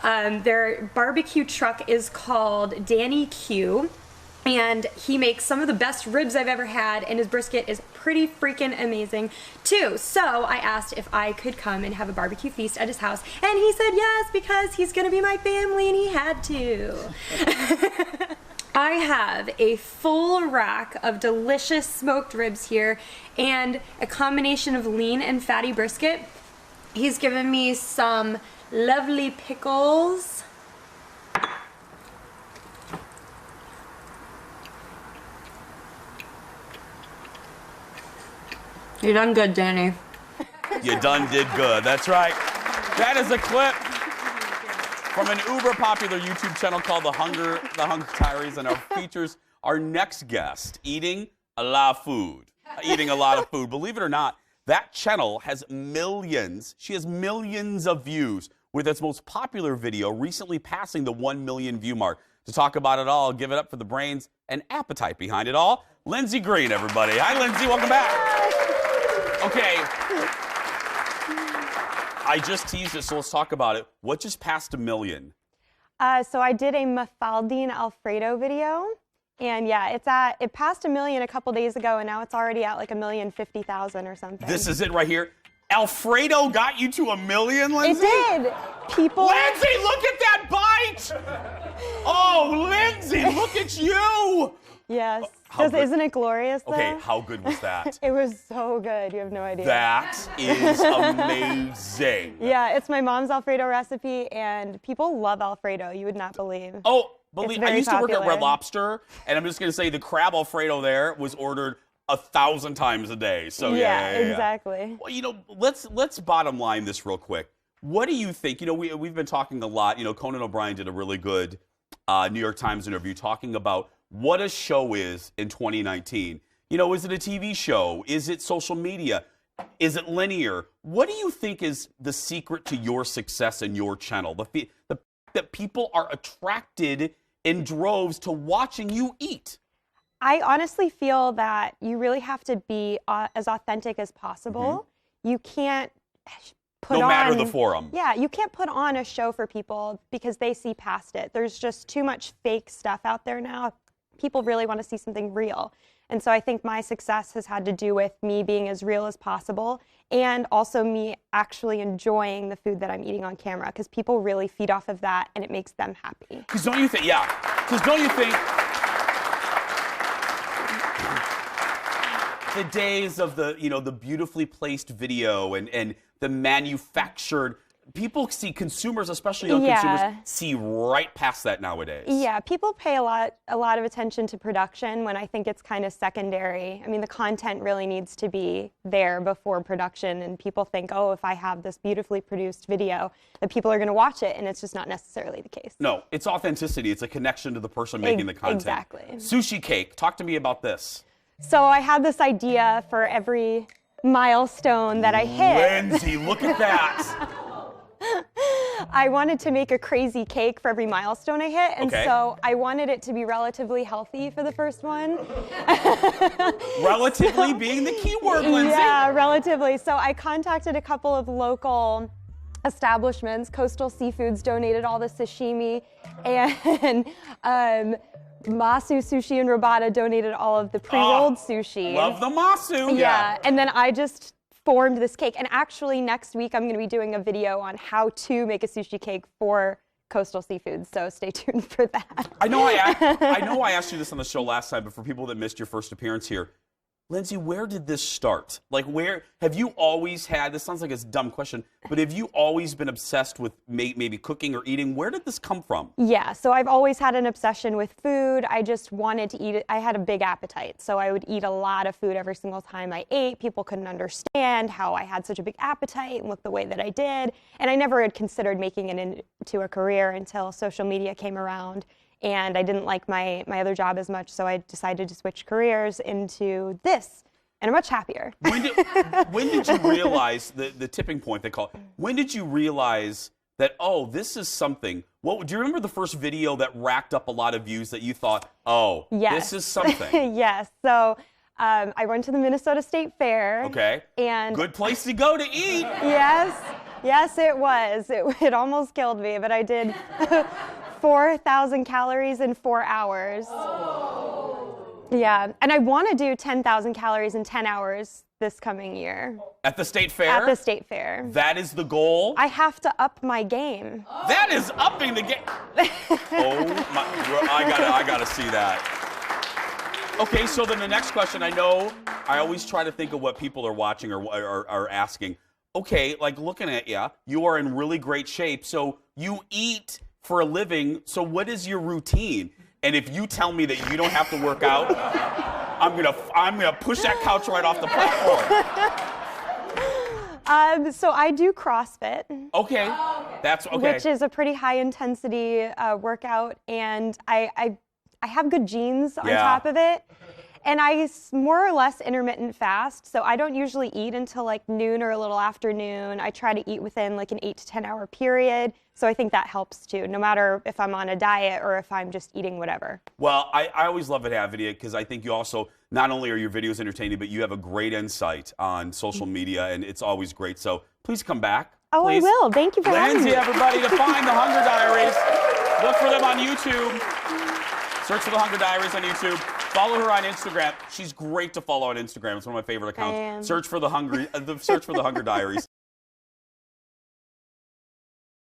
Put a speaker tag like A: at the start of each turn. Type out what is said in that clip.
A: Their barbecue truck is called Danny Q. And he makes some of the best ribs I've ever had, and his brisket is pretty freaking amazing too. So I asked if I could come and have a barbecue feast at his house, and he said yes, because he's gonna be my family and he had to. I have a full rack of delicious smoked ribs here and a combination of lean and fatty brisket. He's given me some lovely pickles. You done good, Danny.
B: You done did good. That's right. That is a clip from an uber popular YouTube channel called The Hunger Diaries, and our features our next guest eating a lot of food. Eating a lot of food. Believe it or not, that channel has millions. She has millions of views, with its most popular video recently passing the 1 million view mark. To talk about it all, give it up for the brains and appetite behind it all, Lindsay Green, everybody. Hi, Lindsay. Welcome back. Okay, I just teased it, so let's talk about it. What just passed 1 million?
C: So I did a Mafaldine Alfredo video, and yeah, it passed 1 million a couple days ago, and now it's already at like 1,050,000 or something.
B: This is it right here. Alfredo got you to 1 million, Lindsay?
C: It did. People.
B: Lindsay, look at that bite! Oh, Lindsay, look at you!
C: Yes. Isn't it glorious, though?
B: Okay, how good was that?
C: It was so good. You have no idea.
B: That is amazing.
C: Yeah, it's my mom's Alfredo recipe, and people love Alfredo. You would not believe.
B: Oh, believe I used to work at
C: popular.
B: Red Lobster, and I'm just going to say the crab Alfredo there was ordered 1,000 times a day. So yeah,
C: exactly.
B: Well, you know, let's bottom line this real quick. What do you think? You know, we've been talking a lot. You know, Conan O'Brien did a really good New York Times interview talking about what a show is in 2019. You know, is it a TV show? Is it social media? Is it linear? What do you think is the secret to your success in your channel? That people are attracted in droves to watching you eat?
C: I honestly feel that you really have to be as authentic as possible. Mm-hmm. You can't put on...
B: No matter the forum.
C: Yeah, you can't put on a show for people because they see past it. There's just too much fake stuff out there now. People really want to see something real. And so I think my success has had to do with me being as real as possible, and also me actually enjoying the food that I'm eating on camera, because people really feed off of that and it makes them happy.
B: Because don't you think, the days of the beautifully placed video and the manufactured, people see, consumers, especially young consumers, see right past that nowadays.
C: Yeah, people pay a lot of attention to production when I think it's kind of secondary. I mean, the content really needs to be there before production, and people think, oh, if I have this beautifully produced video, that people are going to watch it, and it's just not necessarily the case.
B: No, it's authenticity. It's a connection to the person making the content.
C: Exactly.
B: Sushi cake. Talk to me about this.
C: So I had this idea for every milestone that I hit.
B: Lindsay, look at that.
C: I wanted to make a crazy cake for every milestone I hit, and so I wanted it to be relatively healthy for the first one.
B: Relatively being the key word, Lindsay.
C: Yeah, relatively. So I contacted a couple of local establishments. Coastal Seafoods donated all the sashimi, and Masu Sushi and Robata donated all of the pre-rolled sushi.
B: Love the Masu.
C: Yeah, and then I just formed this cake. And actually next week I'm going to be doing a video on how to make a sushi cake for Coastal Seafoods, so stay tuned for that.
B: I know I asked you this on the show last time, but for people that missed your first appearance here, Lindsay, where did this start? Like, where have you always had, this sounds like a dumb question, but have you always been obsessed with maybe cooking or eating? Where did this come from?
C: Yeah, so I've always had an obsession with food. I just wanted to eat it. I had a big appetite, so I would eat a lot of food every single time I ate. People couldn't understand how I had such a big appetite and looked the way that I did. And I never had considered making it into a career until social media came around. And I didn't like my other job as much, so I decided to switch careers into this, and I'm much happier.
B: When did you realize, the tipping point they call it, when did you realize that, oh, this is something? Do you remember the first video that racked up a lot of views that you thought, oh,
C: yes,
B: this is something?
C: Yes, so I went to the Minnesota State Fair.
B: Okay,
C: and
B: good place to go to eat.
C: Yes. Yes, it was. It almost killed me, but I did 4,000 calories in 4 hours. Yeah, and I want to do 10,000 calories in 10 hours this coming year.
B: At the state fair?
C: At the state fair.
B: That is the goal?
C: I have to up my game.
B: That is upping the game. Oh my, I gotta see that. Okay, so then the next question, I know I always try to think of what people are watching or are asking. Okay, like looking at you are in really great shape. So you eat for a living. So what is your routine? And if you tell me that you don't have to work out, I'm gonna push that couch right off the platform.
C: So I do CrossFit.
B: Okay, that's okay.
C: Which is a pretty high intensity workout, and I have good genes on top of it. And I more or less intermittent fast, so I don't usually eat until like noon or a little after noon. I try to eat within like an 8 to 10 hour period, so I think that helps too, no matter if I'm on a diet or if I'm just eating whatever.
B: Well, I always love it having you because I think you also, not only are your videos entertaining, but you have a great insight on social media, and it's always great. So please come back.
C: Oh,
B: please.
C: I will. Thank you for having me.
B: Lindsay, everybody, to find the Hunger Diaries. Look for them on YouTube. Search for the Hunger Diaries on YouTube. Follow her on Instagram. She's great to follow on Instagram. It's one of my favorite accounts. Search for the Hunger Diaries.